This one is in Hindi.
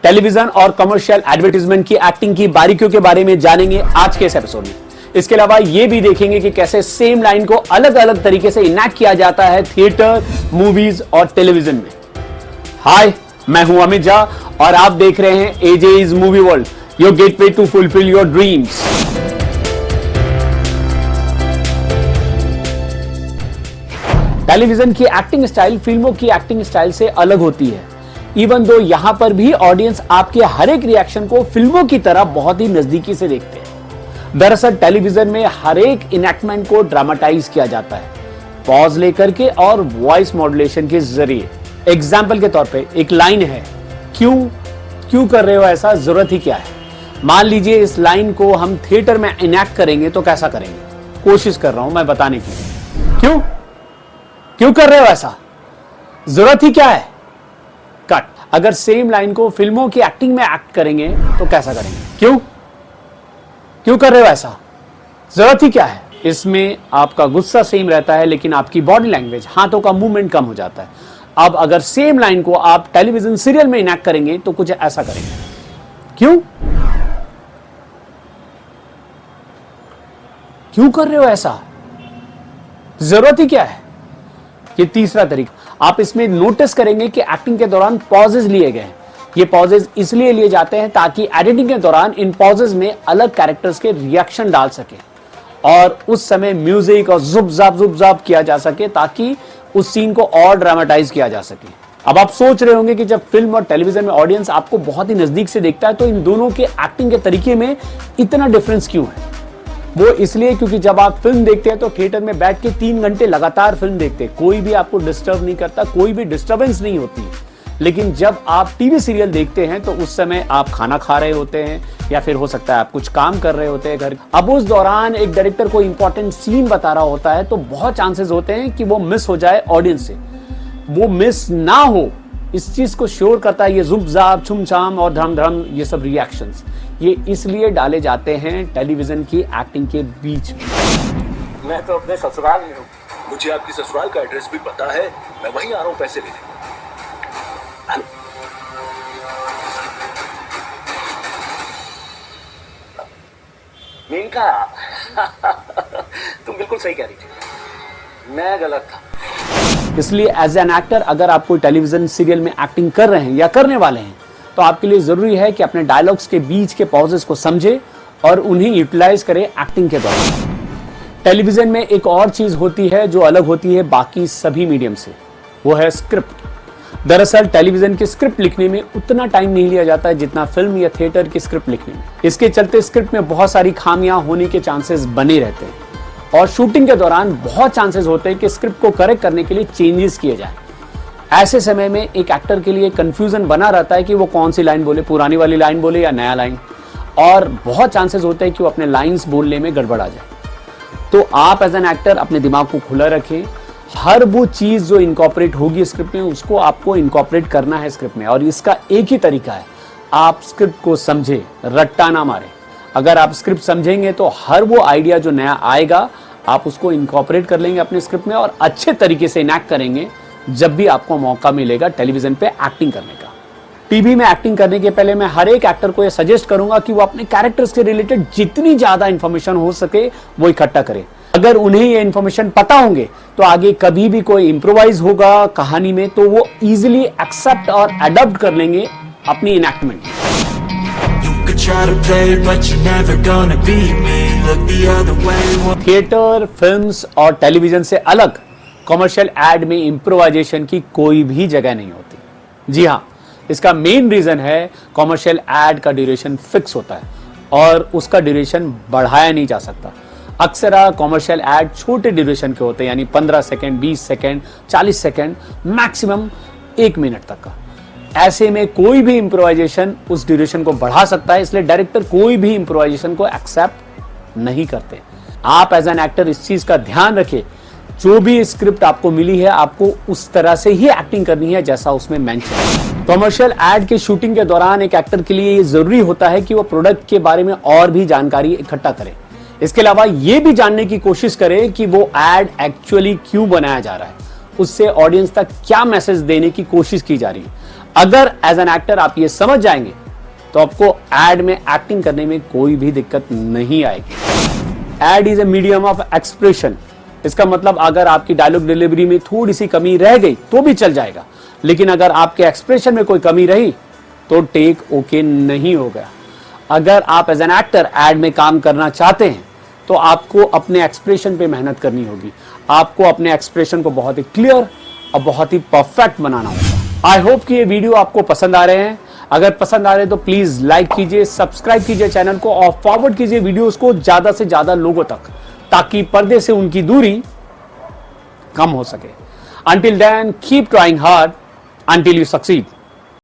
टेलीविजन और कमर्शियल एडवर्टाइजमेंट की एक्टिंग की बारीकियों के बारे में जानेंगे आज के इस एपिसोड में। इसके अलावा यह भी देखेंगे कि कैसे सेम लाइन को अलग अलग तरीके से इनैक्ट किया जाता है थिएटर, मूवीज और टेलीविजन में। हाय, मैं हूं अमित झा और आप देख रहे हैं AJ's movie world, your gateway to fulfil your dreams. Television की एक्टिंग स्टाइल फिल्मों की एक्टिंग स्टाइल से अलग होती है, इवन दो यहां पर भी ऑडियंस आपके हर एक रिएक्शन को फिल्मों की तरह बहुत ही नजदीकी से देखते हैं। दरअसल टेलीविजन में हर एक इनैक्टमेंट को ड्रामेटाइज किया जाता है, पॉज लेकर के और वॉइस मॉड्यूलेशन के जरिए। एग्जाम्पल के तौर पे एक लाइन है, क्यों कर रहे हो ऐसा, जरूरत ही क्या है। मान लीजिए इस लाइन को हम थिएटर में इनैक्ट करेंगे तो कैसा करेंगे, कोशिश कर रहा हूं मैं बताने की। क्यों कर रहे हो ऐसा, जरूरत ही क्या है, कट। अगर सेम लाइन को फिल्मों की एक्टिंग में एक्ट करेंगे तो कैसा करेंगे, क्यों कर रहे हो ऐसा, जरूरत ही क्या है। इसमें आपका गुस्सा सेम रहता है लेकिन आपकी बॉडी लैंग्वेज, हाथों का मूवमेंट कम हो जाता है। अब अगर सेम लाइन को आप टेलीविजन सीरियल में इनैक्ट करेंगे तो कुछ ऐसा करेंगे, क्यों कर रहे हो ऐसा, जरूरत ही क्या है। ये तीसरा तरीका, आप इसमें नोटिस करेंगे कि एक्टिंग के दौरान पॉजेज लिए गए हैं। ये पॉजेज इसलिए लिए जाते हैं ताकि एडिटिंग के दौरान इन पॉजेज में अलग कैरेक्टर्स के रिएक्शन डाल सके और उस समय म्यूजिक और जुब जाब किया जा सके ताकि उस सीन को और ड्रामेटाइज किया जा सके। अब आप सोच रहे होंगे कि जब फिल्म और टेलीविजन में ऑडियंस आपको बहुत ही नजदीक से देखता है तो इन दोनों के एक्टिंग के तरीके में इतना डिफरेंस क्यों है। वो इसलिए क्योंकि जब आप फिल्म देखते हैं तो थिएटर में बैठ के 3 घंटे लगातार फिल्म देखते हैं, कोई भी आपको डिस्टर्ब नहीं करता, कोई भी डिस्टर्बेंस नहीं होती। लेकिन जब आप टीवी सीरियल देखते हैं तो उस समय आप खाना खा रहे होते हैं या फिर हो सकता है आप कुछ काम कर रहे होते हैं घर। अब उस दौरान एक डायरेक्टर को इंपॉर्टेंट सीन बता रहा होता है तो बहुत चांसेस होते हैं कि वो मिस हो जाए ऑडियंस से। वो मिस ना हो इस चीज को श्योर करता है ये जुब जाब, छुम छाम और धड़म धड़म, ये सब रिएक्शंस ये इसलिए डाले जाते हैं टेलीविजन की एक्टिंग के बीच में। मैं तो अपने ससुराल में हूँ, मुझे आपकी ससुराल का एड्रेस भी पता है, मैं वहीं आ रहा हूँ पैसे लेने। मेनका तुम बिल्कुल सही कह रही थी, मैं गलत था। इसलिए एज एन एक्टर अगर आप कोई टेलीविजन सीरियल में एक्टिंग कर रहे हैं या करने वाले हैं तो आपके लिए जरूरी है कि अपने डायलॉग्स के बीच के पॉजेस को समझे और उन्हें यूटिलाइज करें एक्टिंग के दौरान। टेलीविजन में एक और चीज होती है जो अलग होती है बाकी सभी मीडियम से, वो है स्क्रिप्ट। दरअसल टेलीविजन की स्क्रिप्ट लिखने में उतना टाइम नहीं लिया जाता है जितना फिल्म या थिएटर की स्क्रिप्ट लिखने में। इसके चलते स्क्रिप्ट में बहुत सारी खामियां होने के चांसेस बने रहते हैं और शूटिंग के दौरान बहुत चांसेस होते हैं कि स्क्रिप्ट को करेक्ट करने के लिए चेंजेस किए जाए। ऐसे समय में एक एक्टर के लिए कंफ्यूजन बना रहता है कि वो कौन सी लाइन बोले, पुरानी वाली लाइन बोले या नया लाइन, और बहुत चांसेस होते हैं कि वो अपने लाइंस बोलने में गड़बड़ा जाए। तो आप एज एन एक्टर अपने दिमाग को खुला रखें, हर वो चीज जो इनकॉर्पोरेट होगी स्क्रिप्ट में उसको आपको इनकॉर्पोरेट करना है स्क्रिप्ट में। और इसका एक ही तरीका है, आप स्क्रिप्ट को समझे, रट्टा ना मारे। अगर आप स्क्रिप्ट समझेंगे तो हर वो आइडिया जो नया आएगा आप उसको इनकॉर्पोरेट कर लेंगे अपने स्क्रिप्ट में और अच्छे तरीके से इनैक्ट करेंगे जब भी आपको मौका मिलेगा टेलीविजन पे एक्टिंग करने का। टीवी में एक्टिंग करने के पहले मैं हर एक एक्टर को यह सजेस्ट करूंगा कि वो अपने कैरेक्टर्स के रिलेटेड जितनी ज्यादा इंफॉर्मेशन हो सके वो इकट्ठा करें। अगर उन्हें ये इंफॉर्मेशन पता होंगे तो आगे कभी भी कोई इंप्रोवाइज होगा कहानी में तो वो इजीली एक्सेप्ट और अडॉप्ट कर लेंगे अपनी इनैक्टमेंट। थिएटर, फिल्म्स और टेलीविजन से अलग कमर्शियल एड में इंप्रोवाइजेशन की कोई भी जगह नहीं होती। जी हाँ, इसका मेन रीजन है कमर्शियल एड का ड्यूरेशन फिक्स होता है और उसका ड्यूरेशन बढ़ाया नहीं जा सकता। अक्सर कमर्शियल एड छोटे ड्यूरेशन के होते हैं, यानी 15 second, 20 second, 40 second, maximum 1 minute तक का। ऐसे में कोई भी इंप्रोवाइजेशन उस ड्यूरेशन को बढ़ा सकता है, इसलिए डायरेक्टर कोई भी इंप्रोवाइजेशन को एक्सेप्ट नहीं करते। आप एज एन एक्टर इस चीज का ध्यान रखें, जो भी स्क्रिप्ट आपको मिली है आपको उस तरह से ही एक्टिंग करनी है जैसा उसमें मेंशन है। कमर्शियल एड के शूटिंग के दौरान एक एक्टर के लिए ये जरूरी होता है कि वो प्रोडक्ट के बारे में और भी जानकारी इकट्ठा करे। इसके अलावा ये भी जानने की कोशिश करे कि वो एड एक्चुअली क्यों बनाया जा रहा है, उससे ऑडियंस तक क्या मैसेज देने की कोशिश की जा रही है। अगर एज एन एक्टर आप ये समझ जाएंगे तो आपको एड में एक्टिंग करने में कोई भी दिक्कत नहीं आएगी। Ad is a medium of expression. इसका मतलब अगर आपकी डायलॉग डिलीवरी में थोड़ी सी कमी रह गई तो भी चल जाएगा, लेकिन अगर आपके एक्सप्रेशन में कोई कमी रही तो टेक ओके नहीं होगा। अगर आप एज एन एक्टर एड में काम करना चाहते हैं तो आपको अपने एक्सप्रेशन पे मेहनत करनी होगी। आपको अपने एक्सप्रेशन को बहुत ही क्लियर और बहुत ही परफेक्ट बनाना होगा। आई होप कि ये वीडियो आपको पसंद आ रहे हैं। अगर पसंद आ रहे हैं तो प्लीज लाइक कीजिए, सब्सक्राइब कीजिए चैनल को और फॉरवर्ड कीजिए वीडियोस को ज्यादा से ज्यादा लोगों तक, ताकि पर्दे से उनकी दूरी कम हो सके। Until then, keep trying hard until you succeed.